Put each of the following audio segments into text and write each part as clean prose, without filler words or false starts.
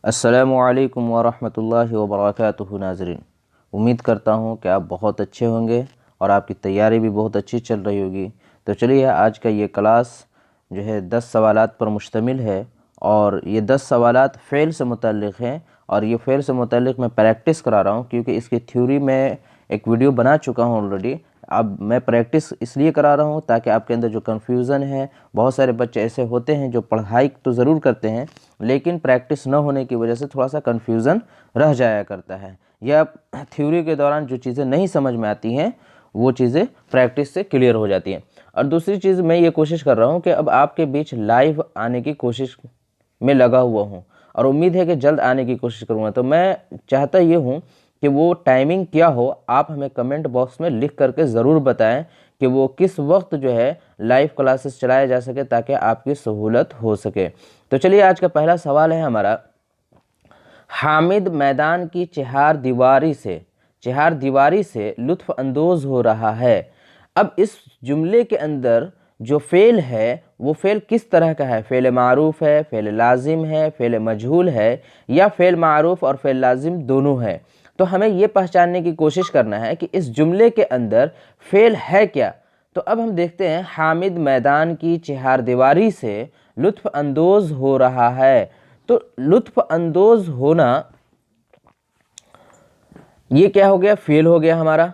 अस्सलामुअलैकुम वरहमतुल्लाहि वबरकातुहू। नाज़रीन, उम्मीद करता हूँ कि आप बहुत अच्छे होंगे और आपकी तैयारी भी बहुत अच्छी चल रही होगी। तो चलिए, आज का ये क्लास जो है 10 सवालात पर मुश्तमिल है और ये 10 सवालात फ़ेल से मुतल्लिक़ हैं और ये फ़ेल से मुतल्लिक़ मैं प्रैक्टिस करा रहा हूँ क्योंकि इसकी थ्योरी में एक वीडियो बना चुका हूँ ऑलरेडी। अब मैं प्रैक्टिस इसलिए करा रहा हूँ ताकि आपके अंदर जो कन्फ्यूज़न है, बहुत सारे बच्चे ऐसे होते हैं जो पढ़ाई तो ज़रूर करते हैं लेकिन प्रैक्टिस न होने की वजह से थोड़ा सा कन्फ्यूज़न रह जाया करता है, या थ्योरी के दौरान जो चीज़ें नहीं समझ में आती हैं वो चीज़ें प्रैक्टिस से क्लियर हो जाती हैं। और दूसरी चीज़, मैं ये कोशिश कर रहा हूँ कि अब आपके बीच लाइव आने की कोशिश में लगा हुआ हूँ और उम्मीद है कि जल्द आने की कोशिश करूँगा। तो मैं चाहता ये हूँ कि वो टाइमिंग क्या हो, आप हमें कमेंट बॉक्स में लिख करके ज़रूर बताएं कि वो किस वक्त जो है लाइव क्लासेस चलाया जा सके ताकि आपकी सहूलत हो सके। तो चलिए, आज का पहला सवाल है हमारा, हामिद मैदान की चहार दीवारी से लुत्फ़ अंदोज़ हो रहा है। अब इस जुमले के अंदर जो फ़ेल है वो फ़ेल किस तरह का है? फ़ेल मारूफ़ है, फ़ेल लाजिम है, फ़ेल मजहूल है, या फ़ेल मारूफ़ और फ़ेल लाजिम दोनों है? तो हमें ये पहचानने की कोशिश करना है कि इस जुमले के अंदर फ़ेल है क्या। तो अब हम देखते हैं, हामिद मैदान की चहार दीवारी से लुत्फ़ अंदोज़ हो रहा है। तो लुत्फ़ अंदोज़ होना ये क्या हो गया? फ़ेल हो गया हमारा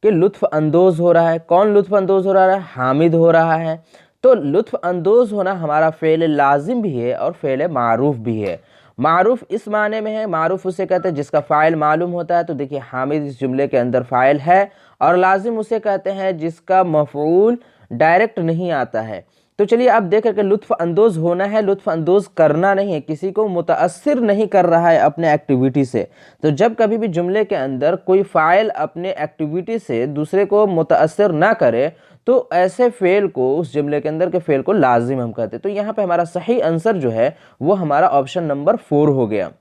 कि लुत्फ़ अंदोज़ हो रहा है। कौन लुत्फ़ अंदोज़ हो रहा है? हामिद हो रहा है। तो लुत्फ़ अंदोज़ होना हमारा फ़ेल लाजिम भी है और फ़ेल मारूफ़ भी है। मारूफ़ इस माने में है, मारूफ़ उसे कहते हैं जिसका फ़ाइल मालूम होता है। तो देखिए, हामिद इस जुमले के अंदर फ़ाइल है, और लाजिम उसे कहते हैं जिसका मफ़ऊल डायरेक्ट नहीं आता है। तो चलिए, आप देख करके लुत्फ़ अंदोज़ होना है, लुत्फ़ अंदोज़ करना नहीं है, किसी को मुतासिर नहीं कर रहा है अपने एक्टिविटी से। तो जब कभी भी जुमले के अंदर कोई फ़ाइल अपने एक्टिविटी से दूसरे को मुतासिर ना करे तो ऐसे फ़ेल को, उस जुमले के अंदर के फ़ेल को लाजिम हम कहते हैं। तो यहाँ पे हमारा सही आंसर जो है वो हमारा ऑप्शन नंबर 4 हो गया।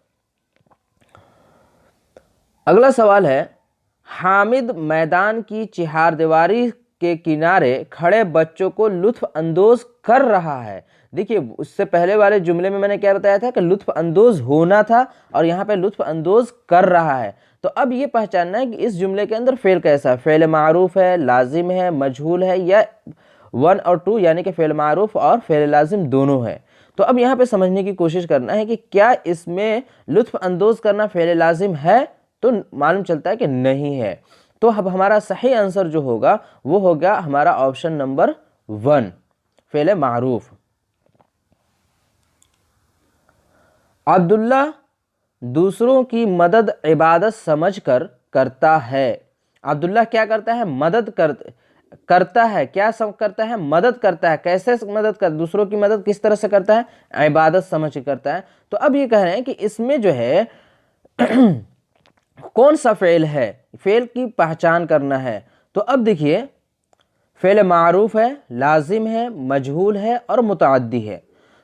अगला सवाल है, हामिद मैदान की चहारदीवारी के किनारे खड़े बच्चों को लुत्फ़ अंदोज़ कर रहा है। देखिए, उससे पहले वाले जुमले में मैंने क्या बताया था कि लुत्फ़ अंदोज़ होना था और यहाँ पे लुत्फ़ अंदोज़ कर रहा है। तो अब ये पहचानना है कि इस जुमले के अंदर फ़ेल कैसा है, फ़ेल मारूफ़ है, लाजिम है, मजहूल है, या 1 और 2 यानी कि फ़ेल मारूफ़ और फ़ेल लाजिम दोनों है। तो अब यहाँ पे समझने की कोशिश करना है कि क्या इसमें लुत्फ़ अंदोज़ करना फ़ेल लाजिम है? तो मालूम चलता है कि नहीं है। तो अब हमारा सही आंसर जो होगा वो होगा हमारा ऑप्शन नंबर 1, फ़ेल मारूफ। अब्दुल्ला दूसरों की मदद इबादत समझकर करता है। अब्दुल्ला क्या करता है? करता है। क्या सब करता है? मदद करता है। कैसे मदद कर? दूसरों की मदद किस तरह से करता है? इबादत समझ कर करता है। तो अब ये कह रहे हैं कि इसमें जो है कौन सा फ़ेल है, फ़ेल की पहचान करना है। तो अब देखिए, फ़ेल मारूफ है, लाजिम है, मजहूल है और मुतअद्दी है।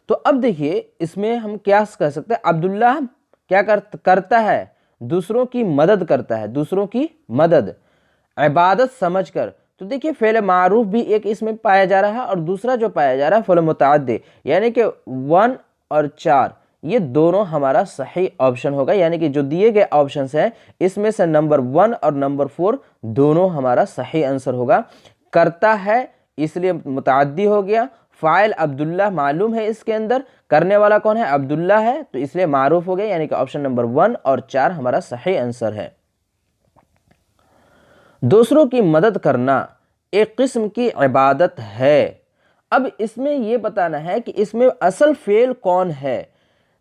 तो अब देखिए, इसमें हम क्या कह सकते हैं? अब्दुल्ला क्या करता है? दूसरों की मदद करता है, दूसरों की मदद इबादत समझकर। तो देखिए, फ़ेल मारूफ भी एक इसमें पाया जा रहा है और दूसरा जो पाया जा रहा है फ़ेल मुतअद्दी, यानी कि 1 और 4 ये दोनों हमारा सही ऑप्शन होगा। यानी कि जो दिए गए ऑप्शंस हैं इसमें से नंबर 1 और नंबर 4 दोनों हमारा सही आंसर होगा। करता है इसलिए मुतअद्दी हो गया, फ़ाइल अब्दुल्ला मालूम है, इसके अंदर करने वाला कौन है? अब्दुल्ला है, तो इसलिए मारूफ हो गया। यानी कि ऑप्शन नंबर 1 और 4 हमारा सही आंसर है। दूसरों की मदद करना एक किस्म की इबादत है। अब इसमें यह बताना है कि इसमें असल फ़ेल कौन है।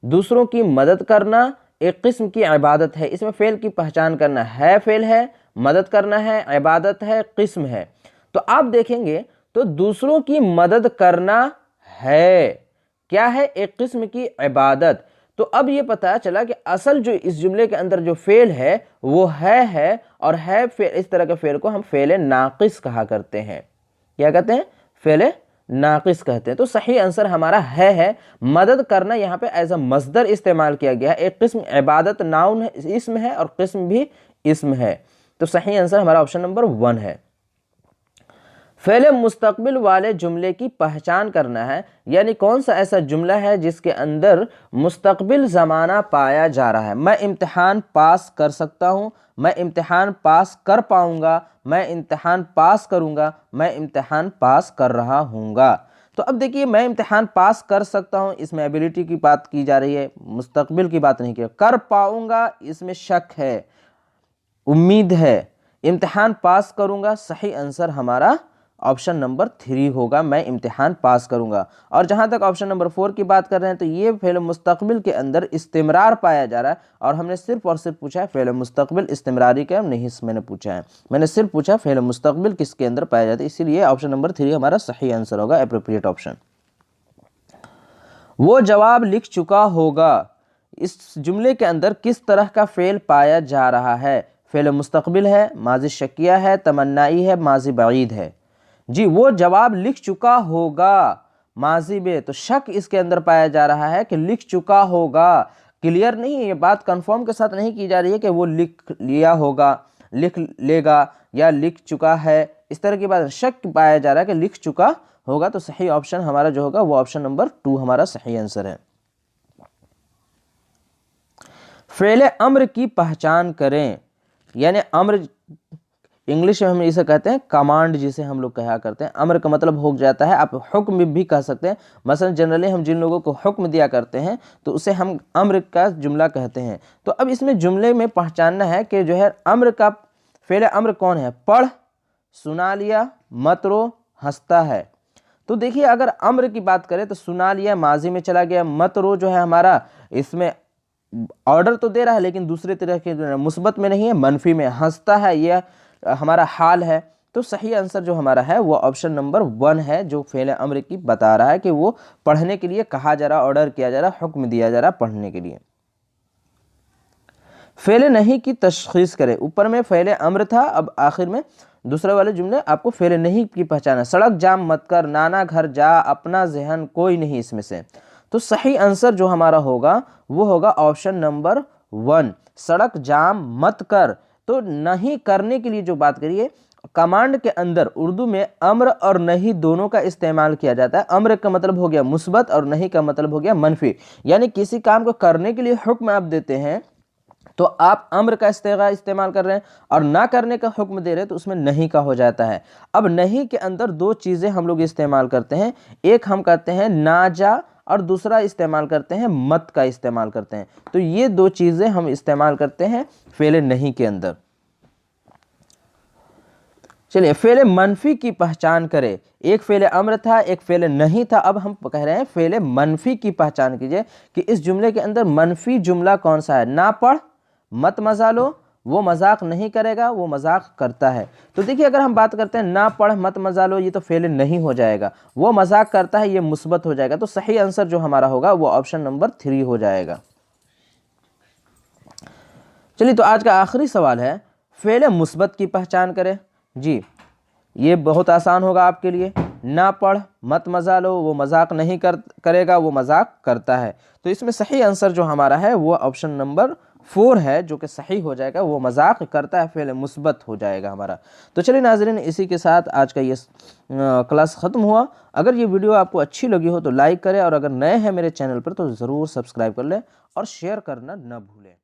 दूसरों की मदद करना एक किस्म की इबादत है, इसमें फ़ेल की पहचान करना है, फ़ेल है, मदद करना है, इबादत है, किस्म है। तो आप देखेंगे तो दूसरों की मदद करना है, क्या है? एक किस्म की इबादत। तो अब ये पता चला कि असल जो इस जुमले के अंदर जो फ़ेल है वो है, और है फ़ेल, इस तरह के फ़ेल को हम फ़ेल नाक़िस कहा करते हैं। क्या कहते हैं? फ़ेल नाक़िस कहते हैं। तो सही आंसर हमारा है। मदद करना यहाँ पे एज अ मस्दर इस्तेमाल किया गया है। एक किस्म इबादत नाउन है, इसम है, और किस्म भी इसम है। तो सही आंसर हमारा ऑप्शन नंबर 1 है। फ़ेल मुस्तक़बिल वाले जुमले की पहचान करना है, यानी कौन सा ऐसा जुमला है जिसके अंदर मुस्तक़बिल ज़माना पाया जा रहा है। मैं इम्तिहान पास कर सकता हूँ, मैं इम्तिहान पास कर पाऊँगा, मैं इम्तिहान पास करूँगा, मैं इम्तिहान पास कर रहा हूँगा। तो अब देखिए, मैं इम्तिहान पास कर सकता हूँ, इसमें एबिलिटी की बात की जा रही है, मुस्तक़बिल की बात नहीं की। कर पाऊँगा, इसमें शक है, उम्मीद है। इम्तिहान पास करूँगा, सही आंसर हमारा ऑप्शन नंबर 3 होगा, मैं इम्तिहान पास करूँगा। और जहाँ तक ऑप्शन नंबर 4 की बात कर रहे हैं, तो ये फ़ेल मुस्तक़बिल के अंदर इस्तिमरार पाया जा रहा है, और हमने सिर्फ और सिर्फ पूछा है फ़ेल मुस्तक़बिल इस्तिमरारी का नहीं मैंने पूछा है, मैंने सिर्फ पूछा फ़ेल मुस्तक़बिल किसके अंदर पाया जाता है, इसीलिए ऑप्शन नंबर 3 हमारा सही आंसर होगा, एप्रोप्रिएट ऑप्शन। वो जवाब लिख चुका होगा, इस जुमले के अंदर किस तरह का फ़ेल पाया जा रहा है? फ़ेल मुस्तक़बिल है, माज़ी शकिया है, तमन्नाई है, माज़ी बईद है। जी, वो जवाब लिख चुका होगा, माजी में, तो शक इसके अंदर पाया जा रहा है कि लिख चुका होगा। क्लियर नहीं है, ये बात कंफर्म के साथ नहीं की जा रही है कि वो लिख लिया होगा, लिख लेगा या लिख चुका है, इस तरह की बात। शक पाया जा रहा है कि लिख चुका होगा, तो सही ऑप्शन हमारा जो होगा वो ऑप्शन नंबर 2 हमारा सही आंसर है। फ़ेल अम्र की पहचान करें, यानी अम्र इंग्लिश में हम इसे कहते हैं कमांड, जिसे हम लोग कहा करते हैं। अम्र का मतलब हो जाता है, आप हुक्म भी कह सकते हैं। मसलन जनरली हम जिन लोगों को हुक्म दिया करते हैं तो उसे हम अम्र का जुमला कहते हैं। तो अब इसमें जुमले में पहचानना है कि जो है अम्र का फ़ेल अम्र कौन है? पढ़, सुना लिया, मत रो, हंसता है। तो देखिए, अगर अम्र की बात करें तो सुना लिया माजी में चला गया, मत रो जो है हमारा इसमें ऑर्डर तो दे रहा है लेकिन दूसरे तरह के मुस्बत में नहीं है, मनफी में। हंसता है यह हमारा हाल है। तो सही आंसर जो हमारा है वो ऑप्शन नंबर 1 है, जो फ़ेल अम्र की बता रहा है कि वो पढ़ने के लिए कहा जा रहा, ऑर्डर किया जा रहा, हुक्म दिया जा रहा पढ़ने के लिए। फ़ेल नहीं की तशख़ीस करें, ऊपर में फ़ेल अम्र था, अब आखिर में दूसरे वाले जुमले आपको फ़ेल नहीं की पहचान है। सड़क जाम मत कर, नाना घर जा, अपना जहन कोई नहीं इसमें से। तो सही आंसर जो हमारा होगा वो होगा ऑप्शन नंबर 1, सड़क जाम मत कर। तो नहीं करने के लिए जो बात करिए, कमांड के अंदर उर्दू में अम्र और नहीं दोनों का इस्तेमाल किया जाता है। अम्र का मतलब हो गया मुस्बत और नहीं का मतलब हो गया मनफी, यानी किसी काम को करने के लिए हुक्म आप देते हैं तो आप अम्र का इस्तेमाल कर रहे हैं, और ना करने का हुक्म दे रहे हैं तो उसमें नहीं का हो जाता है। अब नहीं के अंदर 2 चीज़ें हम लोग इस्तेमाल करते हैं, एक हम कहते हैं ना जा, और दूसरा इस्तेमाल करते हैं मत का इस्तेमाल करते हैं। तो ये 2 चीज़ें हम इस्तेमाल करते हैं फ़ेल नहीं के अंदर। चलिए, फ़ेल मनफी की पहचान करें। एक फ़ेल अम्र था, एक फ़ेल नहीं था, अब हम कह रहे हैं फ़ेल मनफी की पहचान कीजिए कि इस जुमले के अंदर मनफी जुमला कौन सा है। ना पढ़, मत मजा लो, वो मजाक नहीं करेगा, वो मजाक करता है। तो देखिए, अगर हम बात करते हैं ना पढ़ मत मजा लो, ये तो फ़ेल नहीं हो जाएगा, वो मजाक करता है ये मुस्बत हो जाएगा। तो सही आंसर जो हमारा होगा वो ऑप्शन नंबर 3 हो जाएगा। चलिए, तो आज का आखिरी सवाल है, फ़ेल मुस्बत की पहचान करें। जी, ये बहुत आसान होगा आपके लिए। ना पढ़ मत मजा लो, वो मजाक नहीं करेगा, वो मजाक करता है। तो इसमें सही आंसर जो हमारा है वो ऑप्शन नंबर 4 है, जो कि सही हो जाएगा, वो मजाक करता है, फ़ेल मुस्बत हो जाएगा हमारा। तो चलिए नाज़रीन, इसी के साथ आज का ये क्लास ख़त्म हुआ। अगर ये वीडियो आपको अच्छी लगी हो तो लाइक करें, और अगर नए हैं मेरे चैनल पर तो ज़रूर सब्सक्राइब कर लें और शेयर करना न भूलें।